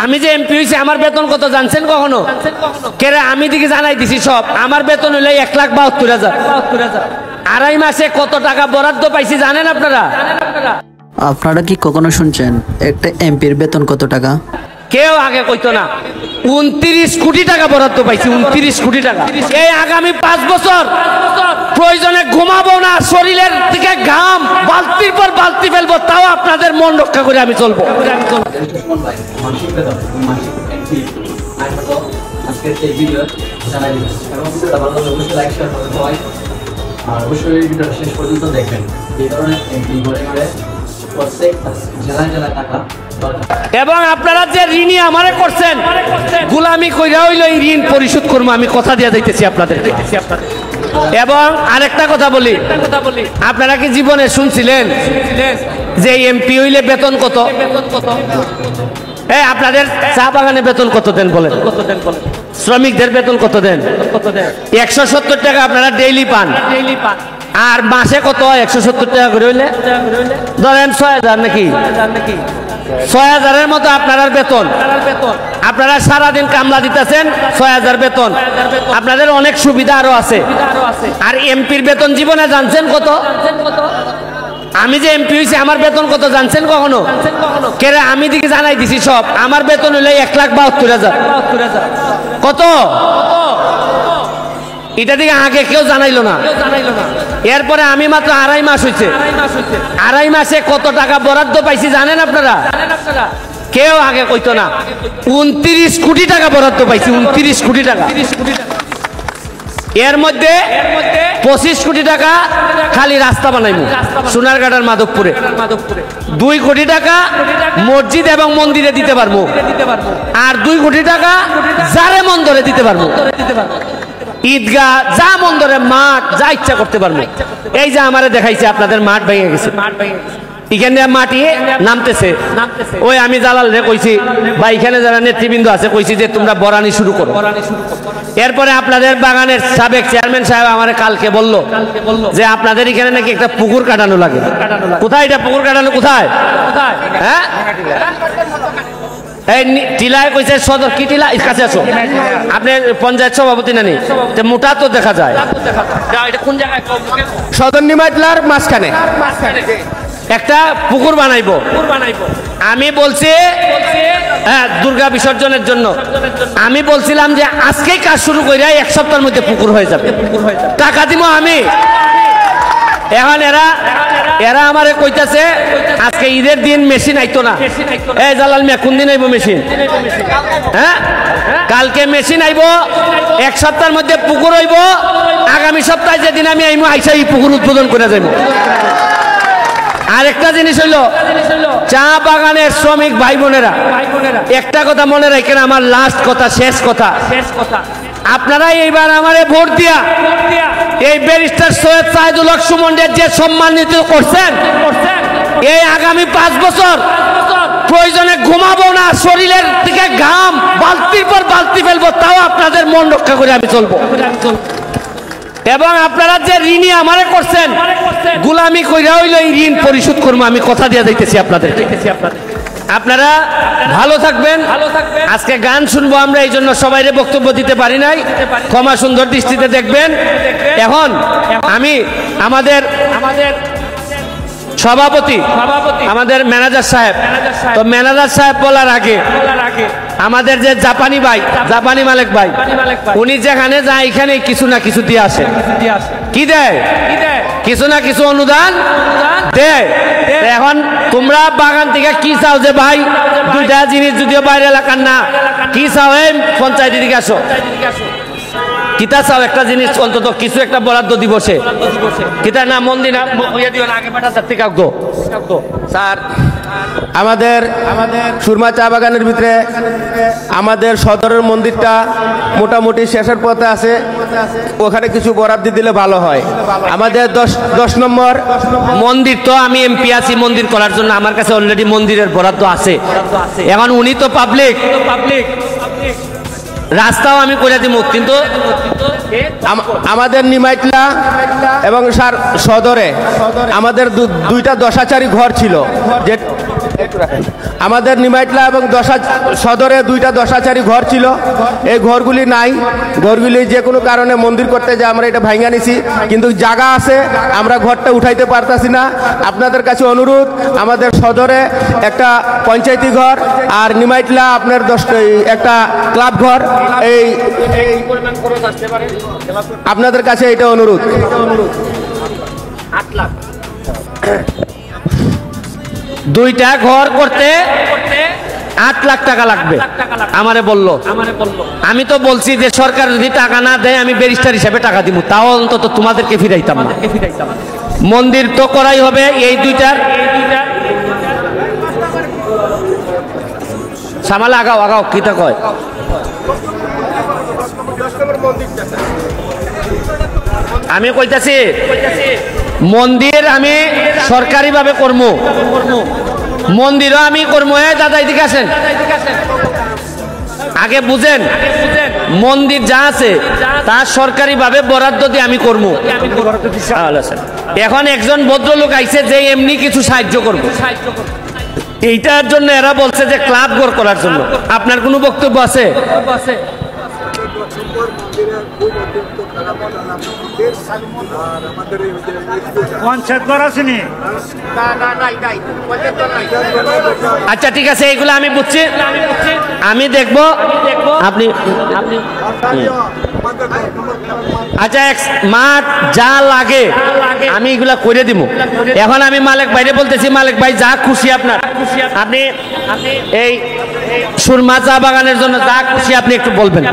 আমি যে এমপি হইছি আমার বেতন কত জানছেন কখনো? কেরে আমি দিকে জানাই দিছি সব। আমার বেতন হইলে 1,72,000। আড়াই মাসে কত টাকা বরাদ্দ পাইছি জানেন আপনারা? আপনারা কি কখনো শুনছেন একটা এমপির বেতন কত টাকা? কেউ আগে কইতো না। 29 কোটি টাকা বরাদ্দ পাইছি, 29 কোটি টাকা। এই আগামী 5 বছর প্রয়োজনে ঘুমাবো না, শরীরের থেকে ঘাম বালতির পর বালতি ফেলবো, তাও আপনাদের মন রক্ষা করে আমি চলবো। এবং আপনারা যে ঋণী আমারে করছেন, গুলামি কইরা হইলো এই ঋণ পরিশোধ করবো, আমি কথা দিয়ে দিতেছি আপনাদের। এবং আরেকটা কথা বলি, আপনারা কি জীবনে শুনছিলেন যে এমপি হইলে বেতন কত? আপনাদের চা বাগানে বেতন কত দেন বলেন? শ্রমিকদের বেতন কত দেন? 170 টাকা আপনারা ডেইলি পান। আর মাসে কত? 170 টাকা করে হইলে ধরেন 6,000 নাকি 6,000-এর মতো আপনার বেতন। আপনারা সারাদিন কামলা দিতেছেন, 6,000 বেতন। আপনাদের অনেক সুবিধা আরো আছে। আর এমপির বেতন জীবনে জানছেন কত? আমি যে এমপি হইছি আমার বেতন কত জানছেন কখনো? কেরে আমি দিকে জানাই দিছি সব। আমার বেতন হইলে 1,72,000। কত? এটা দিকে আগে কেউ জানাইলো না। এরপরে আমি মাত্র আড়াই মাস হয়েছে। আড়াই মাসে কত টাকা বরাদ্দ পাইছি জানেন আপনারা? কেউ আগে কইতো না। 29 কোটি টাকা বরাদ্দ পাইছি, 29 কোটি টাকা। এর মধ্যে 25 কোটি টাকা খালি রাস্তা বানাইবো সোনারঘাটার মাধবপুরে। 2 কোটি টাকা মসজিদ এবং মন্দিরে দিতে পারবো। আর 2 কোটি টাকা যারে মন্দরে দিতে পারবো। ঈদগাহ, যা মন্দরে, মাঠ, যা ইচ্ছা করতে পারবো। এই যে আমারে দেখাইছে আপনাদের মাঠ ভেঙে গেছে, এখানে মাটি নামতেছে। ওই আমি জালাল রে কইছি, বা এখানে যারা নেতৃবৃন্দ আছে কইছি যে তোমরা বরানি শুরু করো। এরপরে আপনাদের বাগানের সাবেক চেয়ারম্যান সাহেব আমারে কালকে বলল যে আপনাদের এখানে নাকি একটা পুকুর কাটানো লাগে। কোথায় এটা পুকুর কাটানো? কোথায়? হ্যাঁ, এই টিলায় কইছে সদর। কি টিলা? কাছে আছো আপনি? পঞ্চায়েত সভাপতি নানি মোটা তো দেখা যায়। কোন জায়গায়? সদর নিমাইতলার মাঝখানে একটা পুকুর বানাইবো। আমি বলছি হ্যাঁ, দুর্গা বিসর্জনের জন্য। আমি বলছিলাম যে আজকেই কাজ শুরু করে 1 সপ্তাহের মধ্যে পুকুর হয়ে যাবে, টাকা দিব আমি। এখন এরা আমারে কইতাছে আজকে ঈদের দিন মেশিন আইতো না। এই জালাল মিয়া, কোন দিন আইবো মেশিন? হ্যাঁ, কালকে মেশিন আইবো, 1 সপ্তাহের মধ্যে পুকুর হইব। আগামী সপ্তাহে যেদিন আমি আইবো আইসা এই পুকুর উদ্বোধন করে যাইব। আরেকটা জিনিস হইলো, চা বাগানের শ্রমিক ভাই বোনেরা, একটা কথা মনে রাখেন, আমার লাস্ট কথা, শেষ কথা। আপনারা এইবার আমারে ভোট দিয়া এই ব্যারিস্টার সৈয়দ সাইদুল হক সুমনের যে সম্মানিত করছেন, এই আগামী 5 বছর প্রয়োজনে ঘুমাবো না, শরীরের থেকে ঘাম বালতির পর বালতি ফেলবো, তাও আপনাদের মন রক্ষা করে আমি চলবো। এবং আপনারা যে ঋণী আমারে করছেন, গুলামি কইরা হইলো এই ঋণ পরিশোধ করবো, আমি কথা দিয়ে দিতেছি আপনাদের। আপনারা ভালো থাকবেন। আজকে গান শুনবো আমরা, এই জন্য সবাইরে বক্তব্য দিতে পারি নাই, ক্ষমা সুন্দর দৃষ্টিতে দেখবেন। এখন আমি আমাদের সভাপতি, আমাদের ম্যানেজার সাহেব, তো ম্যানেজার সাহেব বলার আগে আমাদের যে জাপানি ভাই, জাপানি মালিক ভাই, উনি যেখানে যায় এখানে কিছু না কিছু দিয়ে আসে। কি দেয়? কিছু না কিছু অনুদান দেয়। এখন তোমরা বাগান থেকে কি চাও যে ভাই 2টা জিনিস, যদিও বাইরে এলাকার না, কি চাও? এই পঞ্চায়েত দিকে আসো, কিতা চাও? একটা জিনিস অন্তত কিছু একটা বরাদ্দ দিবসে কিতা না মন্দির আগে পাঠা স্যার। আমাদের সুরমা চা বাগানের ভিতরে আমাদের সদরের মন্দিরটা মোটামুটি শেষের পথে আছে, ওখানে কিছু বরাদ্দ দিলে ভালো হয়। আমাদের 10 নম্বর মন্দির, তো আমি এমপি আছি মন্দির করার জন্য, আমার কাছে অলরেডি মন্দিরের বরাদ্দ আছে। এখন উনি তো পাবলিক, রাস্তাও আমি করে দিব, কিন্তু আমাদের নিমাইতলা এবং সদরে আমাদের 2টা দশাচারী ঘর ছিল, যে আমাদের নিমাইটলা এবং সদরে 2টা দশাচারী ঘর ছিল, এই ঘরগুলি নাই। ঘরগুলি যে কোনো কারণে মন্দির করতে যে আমরা এটা ভাঙা নিছি, কিন্তু জায়গা আছে, আমরা ঘরটা উঠাইতে পারতাছি না। আপনাদের কাছে অনুরোধ, আমাদের সদরে একটা পঞ্চায়েতি ঘর আর নিমাইটলা আপনার একটা ক্লাব ঘর, এই আপনাদের কাছে এটা অনুরোধ। 8 লাখ 2টা ঘর করতে 8 লাখ টাকা লাগবে আমারে বললো। আমি তো বলছি যে সরকার যদি টাকা না দেয় আমি ব্যারিস্টার হিসাবে টাকা দিব, তাও অন্তত তোমাদেরকে ফিরাইতাম না। মন্দির তো করাই হবে। এই 2টার সামালে আগাও আগাও কিতা কয়। আমি কইতাছি মন্দির আমি সরকারি ভাবে করবো, মন্দিরও আমি করবো। দাদা এদিকে আসেন, আগে বুঝেন মন্দির যা আছে তা সরকারি ভাবে বরাদ্দ দিয়ে আমি করবো। এখন একজন ভদ্রলোক আইছে যে এমনি কিছু সাহায্য করবো, এইটার জন্য এরা বলছে যে ক্লাব ঘর করার জন্য। আপনার কোনো বক্তব্য আছে? আচ্ছা ঠিক আছে, এইগুলো আমি বুঝছি, আমি দেখবো। আপনি আচ্ছা মাঠ যা লাগে আমি এগুলা করে দিব। এখন আমি মালিক ভাইরে বলতেছি, মালিক ভাই যা খুশি আপনার, আপনি এই সুরমা চা বাগানের জন্য যা খুশি আপনি একটু বলবেন।